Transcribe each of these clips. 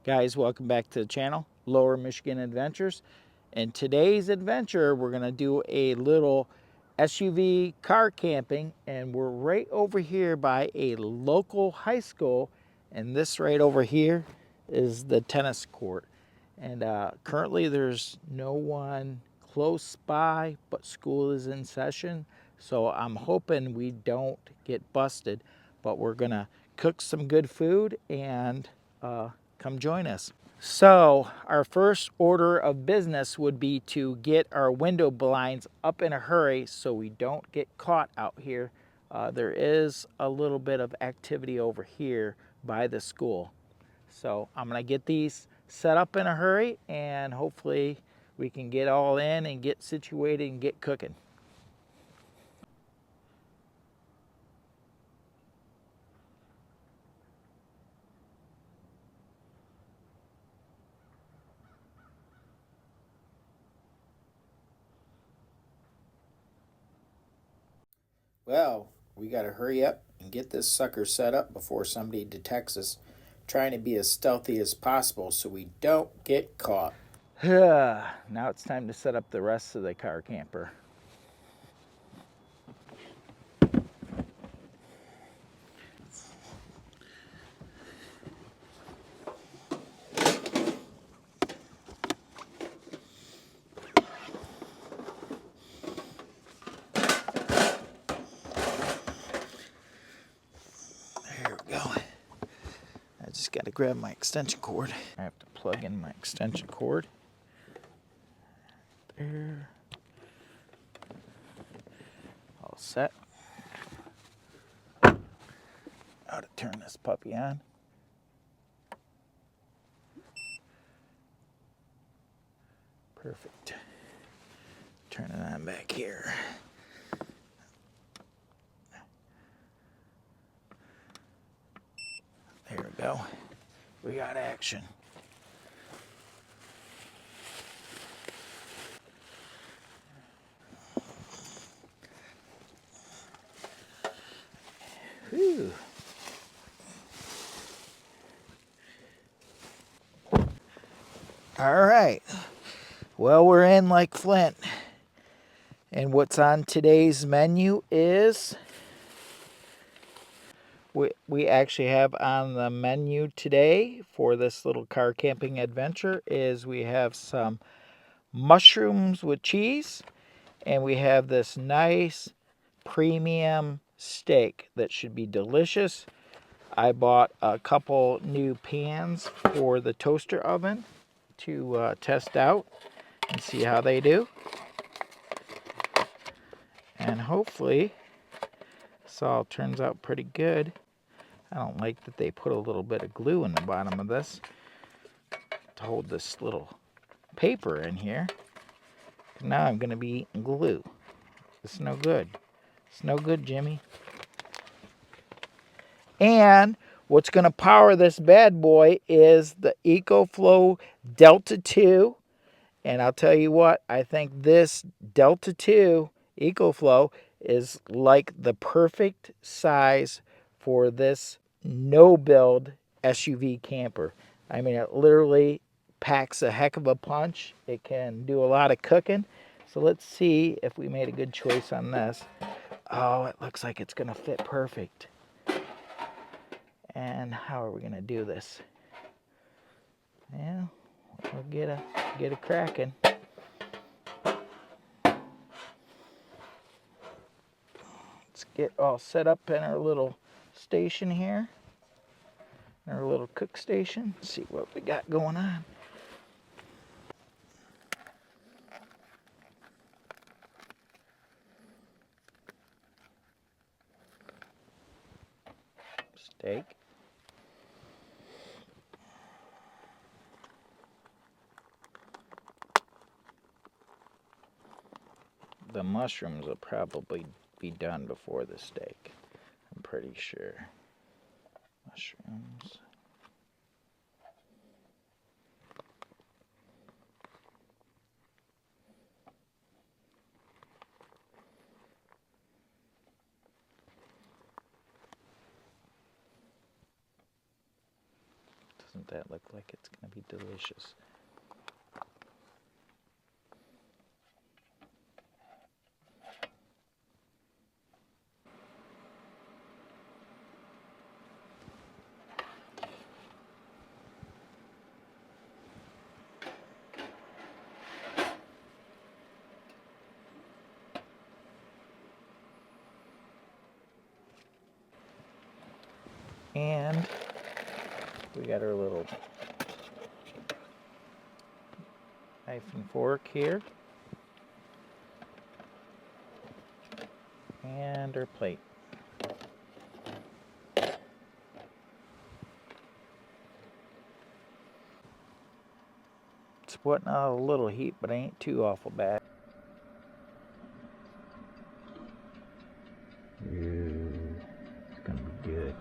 Guys, welcome back to the channel, Lower Michigan Adventures. In today's adventure, we're going to do a little SUV car camping, and we're right over here by a local high school, and this right over here is the tennis court. And currently there's no one close by, but school is in session, so I'm hoping we don't get busted, but we're going to cook some good food and come join us. So our first order of business would be to get our window blinds up in a hurry so we don't get caught out here. There is a little bit of activity over here by the school. So I'm gonna get these set up in a hurry, and hopefully we can get all in and get situated and get cooking. Well, we got to hurry up and get this sucker set up before somebody detects us, trying to be as stealthy as possible so we don't get caught. Now it's time to set up the rest of the car camper. There we go. I just got to grab my extension cord. I have to plug in my extension cord. There. All set. How to turn this puppy on. Perfect. Turn it on back here. There we go. We got action. Whew. All right. Well, we're in like Flint. And what's on today's menu is we actually have on the menu today for this little car camping adventure is we have some mushrooms with cheese, and we have this nice premium steak that should be delicious. I bought a couple new pans for the toaster oven to test out and see how they do. And hopefully this all turns out pretty good. I don't like that they put a little bit of glue in the bottom of this to hold this little paper in here. Now I'm going to be eating glue. It's no good. It's no good, Jimmy. And what's going to power this bad boy is the Ecoflow Delta 2. And I'll tell you what, I think this Delta 2 Ecoflow is like the perfect size for this no-build SUV camper. I mean, it literally packs a heck of a punch. It can do a lot of cooking. So let's see if we made a good choice on this. Oh, it looks like it's going to fit perfect. And how are we going to do this? Yeah, we'll get a cracking. Let's get all set up in our little station here, our little cook station. Let's see what we got going on. Steak. The mushrooms will probably be done before the steak. I'm pretty sure. Mushrooms. Doesn't that look like it's going to be delicious? And we got our little knife and fork here. And our plate. It's putting out a little heat, but ain't too awful bad. It's gonna be good.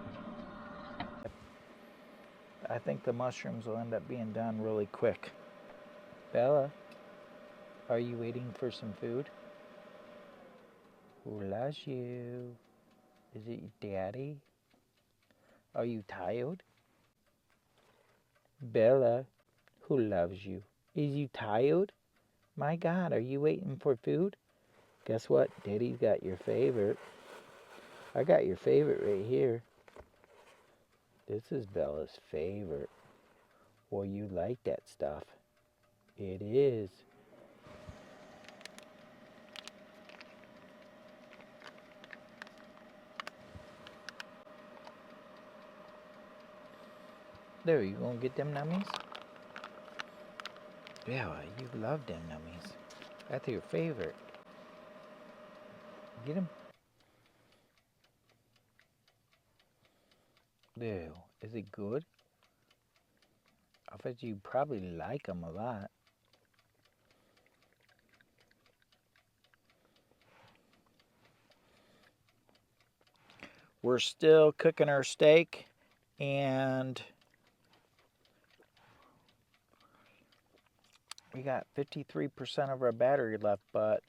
I think the mushrooms will end up being done really quick. Bella, are you waiting for some food? Who loves you? Is it Daddy? Are you tired? Bella, who loves you? Is you tired? My God, are you waiting for food? Guess what? Daddy's got your favorite. I got your favorite right here. This is Bella's favorite. Well, you like that stuff. It is. There, you gonna get them nummies? Bella, you love them nummies. That's your favorite. Get them. Ew, is it good? I bet you probably like them a lot. We're still cooking our steak, and we got 53% of our battery left, but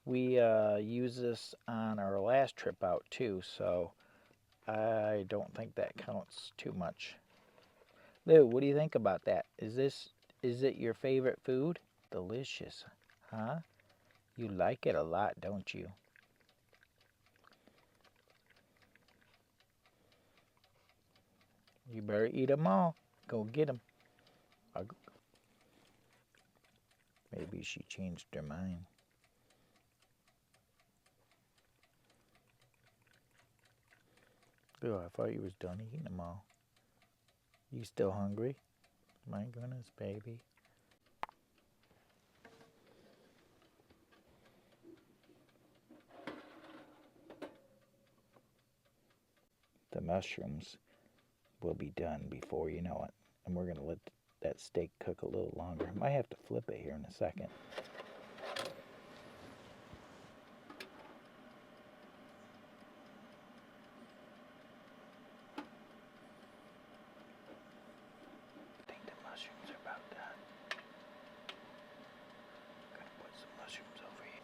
we used this on our last trip out too, so I don't think that counts too much. Lou, what do you think about that? Is it your favorite food? Delicious, huh? You like it a lot, don't you? You better eat them all. Go get them. Maybe she changed her mind. Oh, I thought you was done eating them all. You still hungry? My goodness, baby. The mushrooms will be done before you know it. And we're going to let that steak cook a little longer. Might have to flip it here in a second. I think the mushrooms are about done. I'm going to put some mushrooms over here.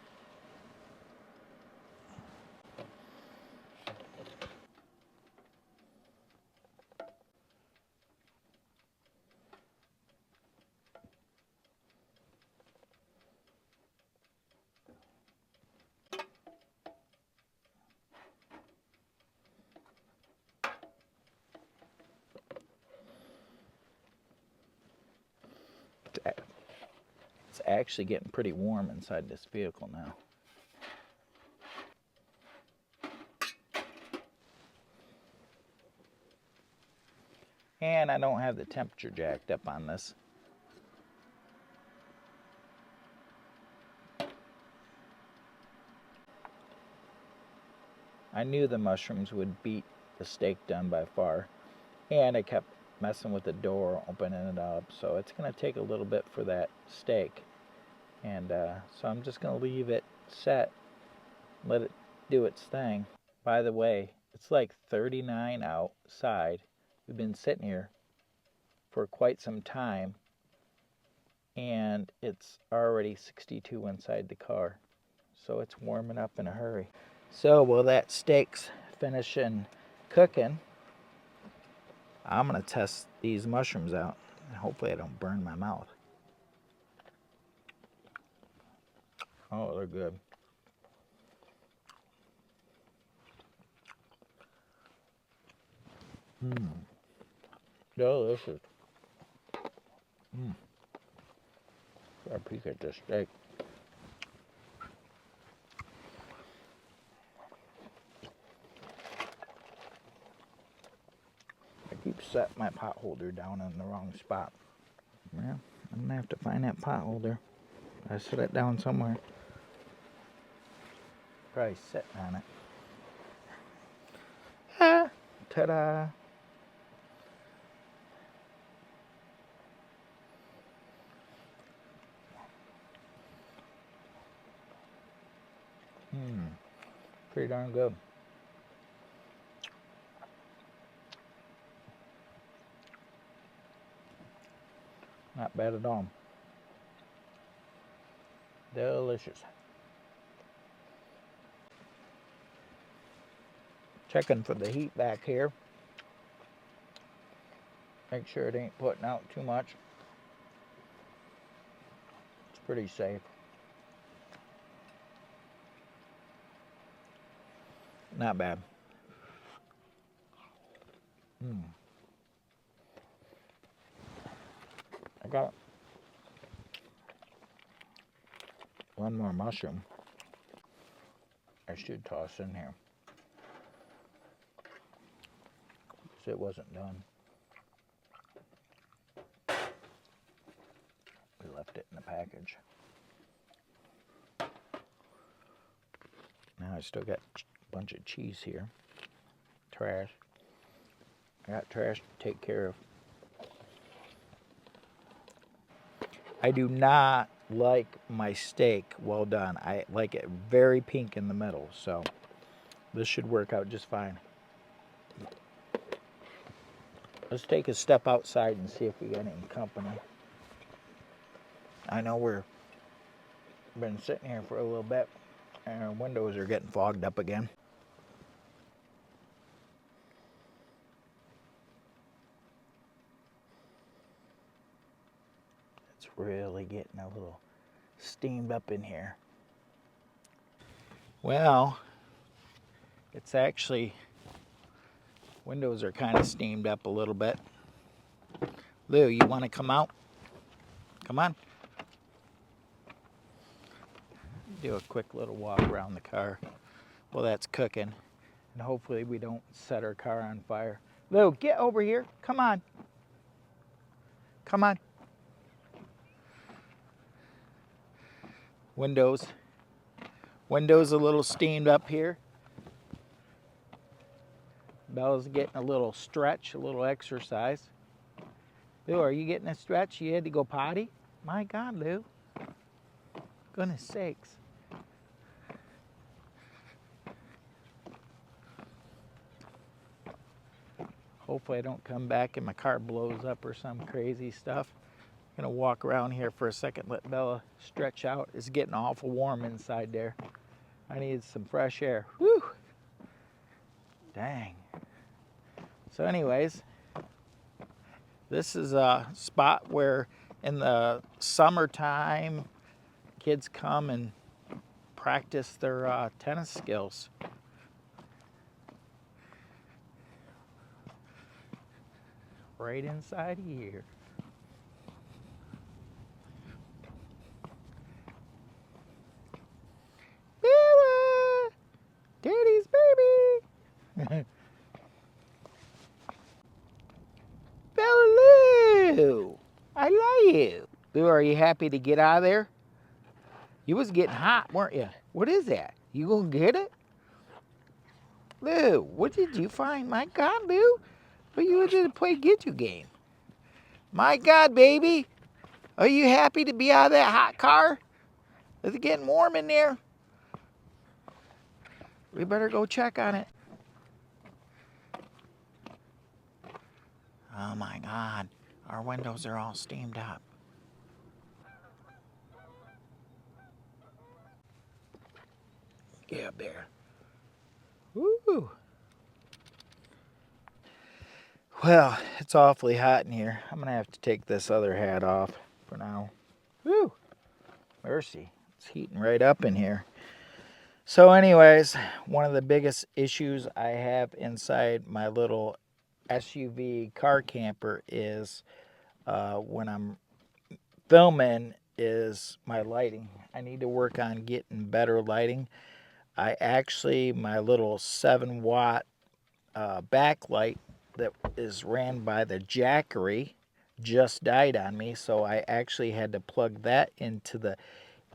It's actually getting pretty warm inside this vehicle now. And I don't have the temperature jacked up on this. I knew the mushrooms would beat the steak done by far. And I kept messing with the door, opening it up. So it's going to take a little bit for that steak. And so I'm just going to leave it set, let it do its thing. By the way, it's like 39 outside. We've been sitting here for quite some time, and it's already 62 inside the car. So it's warming up in a hurry. So while that steak's finishing cooking, I'm gonna test these mushrooms out. Hopefully I don't burn my mouth. Oh, they're good. Delicious. Got a peek at this steak. I keep setting my pot holder down in the wrong spot. Yeah, I'm gonna have to find that pot holder. I set it down somewhere. Probably sitting on it. Ah, ta-da! Pretty darn good. Not bad at all. Delicious. Checking for the heat back here. Make sure it ain't putting out too much. It's pretty safe. Not bad. I got one more mushroom. I should toss in here. Because it wasn't done. We left it in the package. Now I still got a bunch of cheese here. Trash. I got trash to take care of. I do not like my steak well done. I like it very pink in the middle, so this should work out just fine. Let's take a step outside and see if we got any company. I know we've been sitting here for a little bit, and our windows are getting fogged up again. It's really getting a little steamed up in here. Well, it's actually, windows are kind of steamed up a little bit. Lou, you want to come out? Come on. Do a quick little walk around the car while that's cooking. And hopefully we don't set our car on fire. Lou, get over here. Come on. Come on. Windows a little steamed up here. Bella's getting a little stretch, a little exercise. Lou, are you getting a stretch? You had to go potty? My God, Lou. Goodness sakes. Hopefully I don't come back and my car blows up or some crazy stuff. I'm gonna walk around here for a second, let Bella stretch out. It's getting awful warm inside there. I need some fresh air. Whew. Dang. So anyways, this is a spot where in the summertime, kids come and practice their tennis skills. Right inside here. Bella! Daddy's baby! Bella Lou! I love you. Lou, are you happy to get out of there? You was getting hot, weren't you? What is that? You gonna get it? Lou, what did you find? My God, Lou. But you were to play get you game. My God, baby. Are you happy to be out of that hot car? Is it getting warm in there? We better go check on it. Oh my God. Our windows are all steamed up. Get up there. Woo! Well, it's awfully hot in here. I'm gonna have to take this other hat off for now. Whew, mercy. It's heating right up in here. So anyways, one of the biggest issues I have inside my little SUV car camper is when I'm filming is my lighting. I need to work on getting better lighting. My little 7-watt backlight that is ran by the Jackery just died on me, so I actually had to plug that into the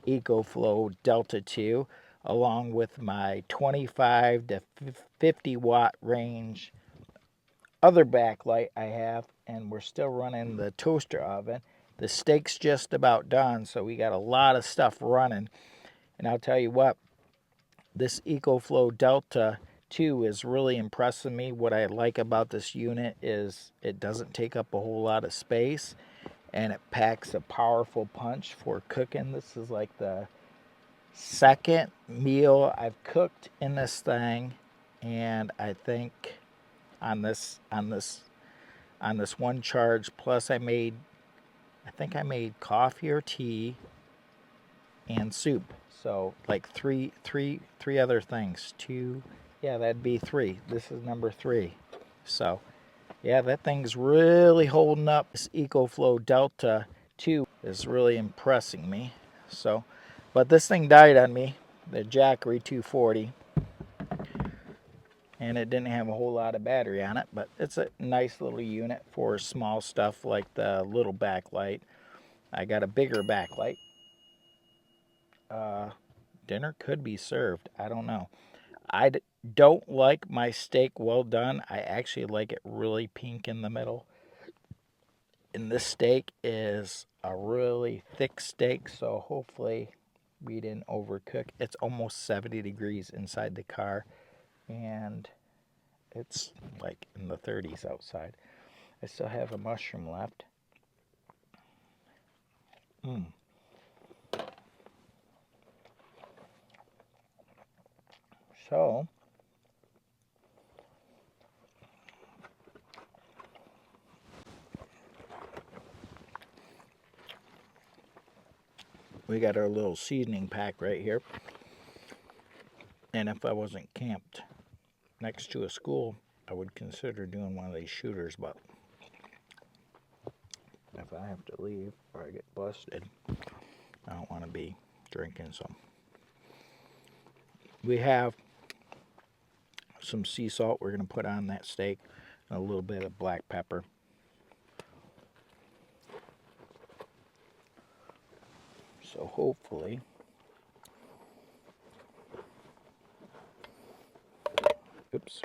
Ecoflow Delta 2 along with my 25 to 50 watt range other backlight I have, and we're still running the toaster oven. The steak's just about done, so we got a lot of stuff running. And I'll tell you what, this Ecoflow Delta 2 is really impressing me. What I like about this unit is it doesn't take up a whole lot of space, and it packs a powerful punch for cooking. This is like the second meal I've cooked in this thing, and I think on this one charge, plus I think I made coffee or tea and soup. So like three other things. Yeah, that'd be 3. This is number 3. So yeah, that thing's really holding up. This Ecoflow Delta 2 is really impressing me. So, but this thing died on me, the Jackery 240. And it didn't have a whole lot of battery on it, but it's a nice little unit for small stuff like the little backlight. I got a bigger backlight. Dinner could be served. I don't know. Don't like my steak well done. I actually like it really pink in the middle. And this steak is a really thick steak, so hopefully we didn't overcook. It's almost 70 degrees inside the car, and it's like in the 30s outside. I still have a mushroom left. So, we got our little seasoning pack right here. And if I wasn't camped next to a school, I would consider doing one of these shooters, but if I have to leave or I get busted, I don't want to be drinking some. We have some sea salt we're going to put on that steak and a little bit of black pepper. So hopefully oops.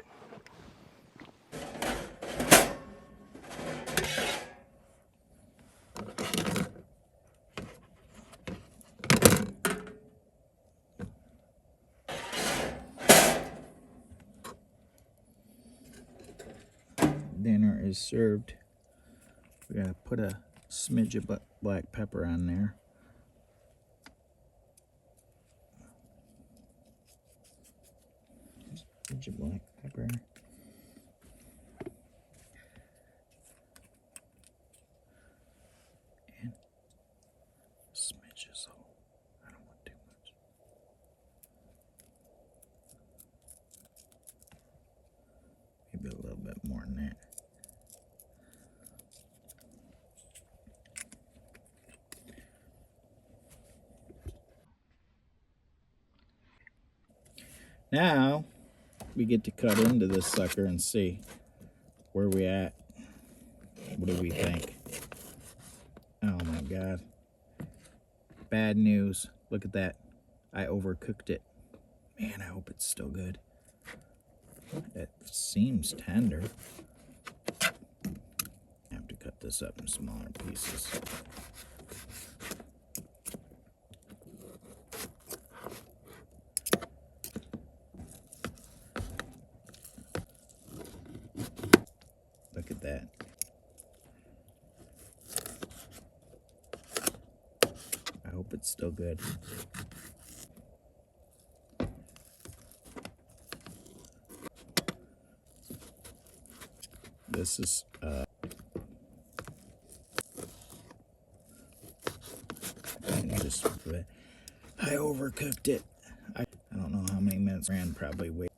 Dinner is served. We gotta put a smidge of black pepper on there. Smidge of black pepper. And smidges. I don't want too much. Maybe a little bit more than that. Now we get to cut into this sucker and see where we at. What do we think? Oh my God. Bad news. Look at that. I overcooked it. Man, I hope it's still good. It seems tender. I have to cut this up in smaller pieces. Look at that. I hope it's still good. This is I overcooked it. I don't know how many minutes ran, probably wait.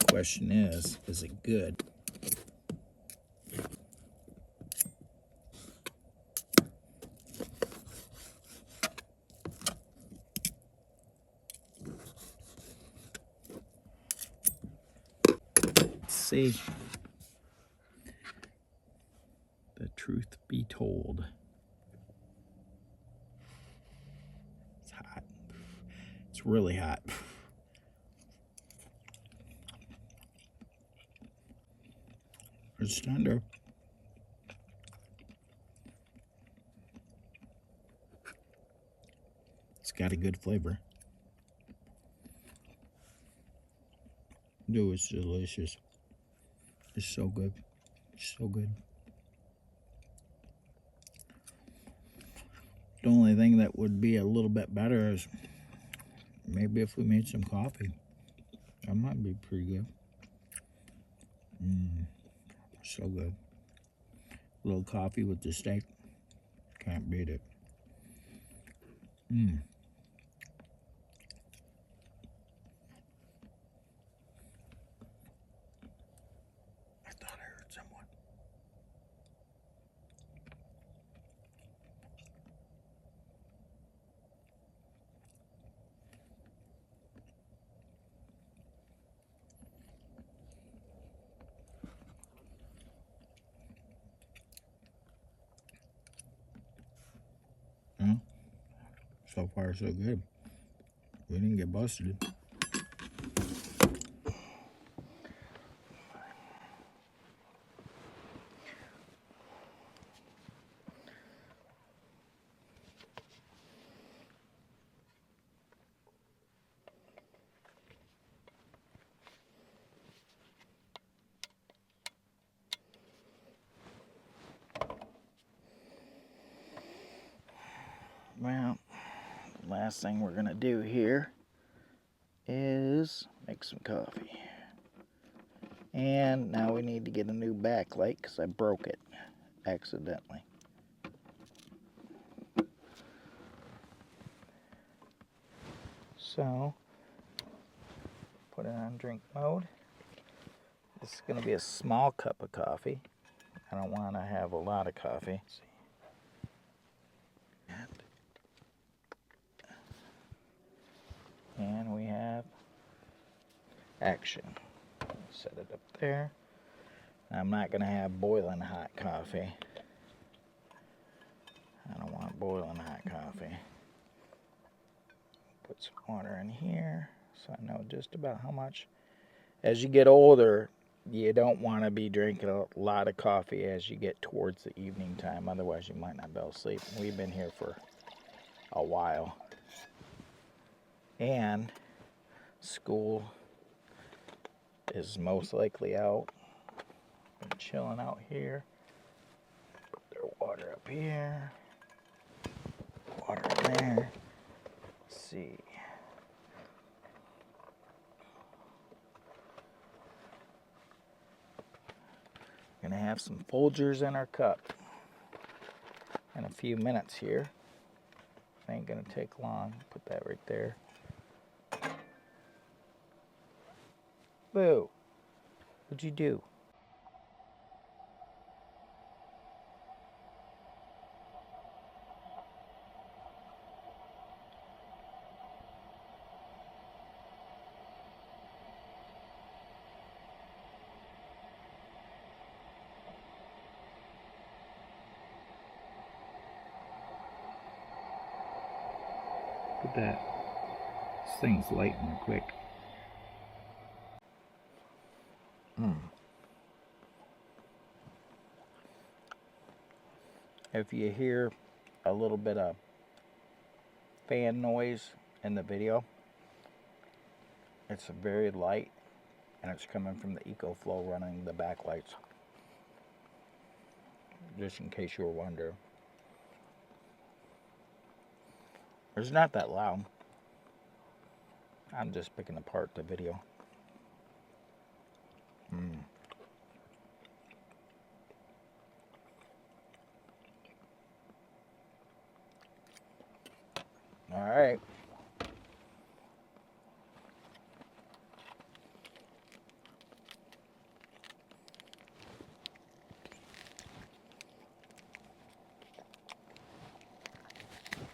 Question is it good? Let's see. The truth be told. It's hot. It's really hot. It's tender. It's got a good flavor. Dude, it's delicious. It's so good. It's so good. The only thing that would be a little bit better is maybe if we made some coffee. That might be pretty good. So good. A little coffee with the steak. Can't beat it. I thought I heard someone. Well, so far so good. We didn't get busted. Well, the last thing we're gonna do here is make some coffee. And now we need to get a new backlight because I broke it accidentally. So, put it on drink mode. This is going to be a small cup of coffee. I don't want to have a lot of coffee. And we have action. Set it up there. I'm not going to have boiling hot coffee. I don't want boiling hot coffee. Put some water in here so I know just about how much. As you get older, you don't want to be drinking a lot of coffee as you get towards the evening time. Otherwise, you might not be able to sleep. We've been here for a while. And school is most likely out. Been chilling out here. Put their water up here. Water in there. Let's see. Gonna have some Folgers in our cup in a few minutes here. Ain't gonna take long. Put that right there. Boo! What'd you do? Look at that. This thing's lighting quick. If you hear a little bit of fan noise in the video, it's very light and it's coming from the Ecoflow running the backlights. Just in case you were wondering. It's not that loud. I'm just picking apart the video. All right.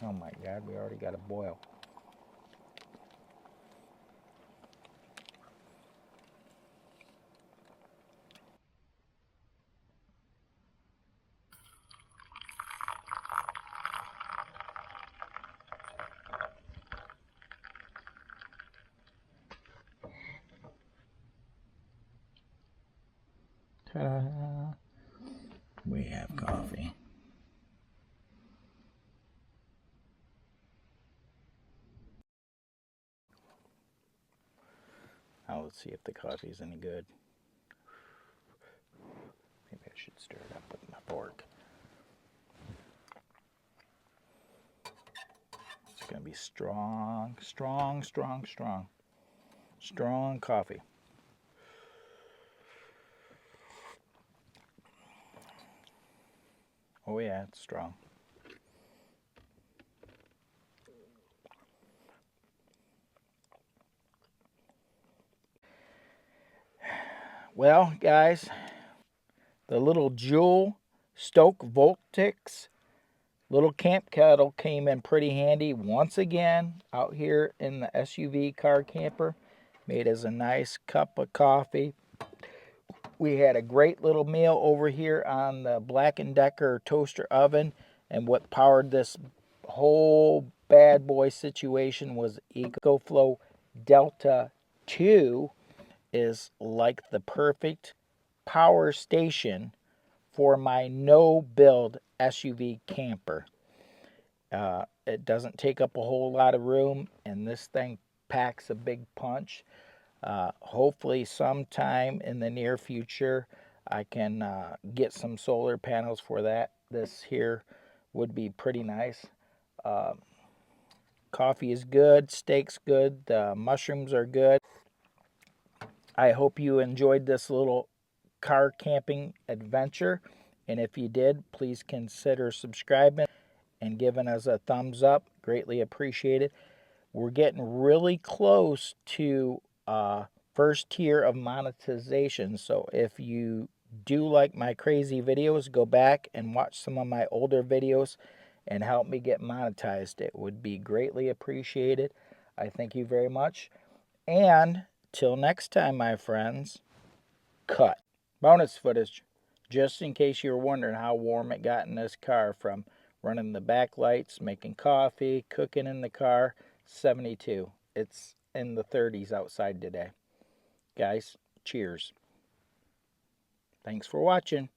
Oh my God, we already got a boil. Ta-da! We have coffee. Now let's see if the coffee is any good. Maybe I should stir it up with my fork. It's going to be strong, strong, strong, strong. Strong coffee. Oh yeah, it's strong. Well, guys, the little JOULLE Stoke Voltaics little camp kettle came in pretty handy once again out here in the SUV car camper. Made us a nice cup of coffee. We had a great little meal over here on the Black & Decker toaster oven, and what powered this whole bad boy situation was Ecoflow Delta 2 is like the perfect power station for my no-build SUV camper. It doesn't take up a whole lot of room, and this thing packs a big punch. Hopefully sometime in the near future I can get some solar panels for that. This here would be pretty nice. Coffee is good, steak's good, the mushrooms are good. I hope you enjoyed this little car camping adventure, and if you did, please consider subscribing and giving us a thumbs up. Greatly appreciated. We're getting really close to first tier of monetization, so if you do like my crazy videos, go back and watch some of my older videos and help me get monetized. It would be greatly appreciated. I thank you very much, and till next time, my friends, cut. Bonus footage, just in case you were wondering how warm it got in this car from running the back lights, making coffee, cooking in the car. 72. It's in the 30s outside today. Guys, cheers. Thanks for watching.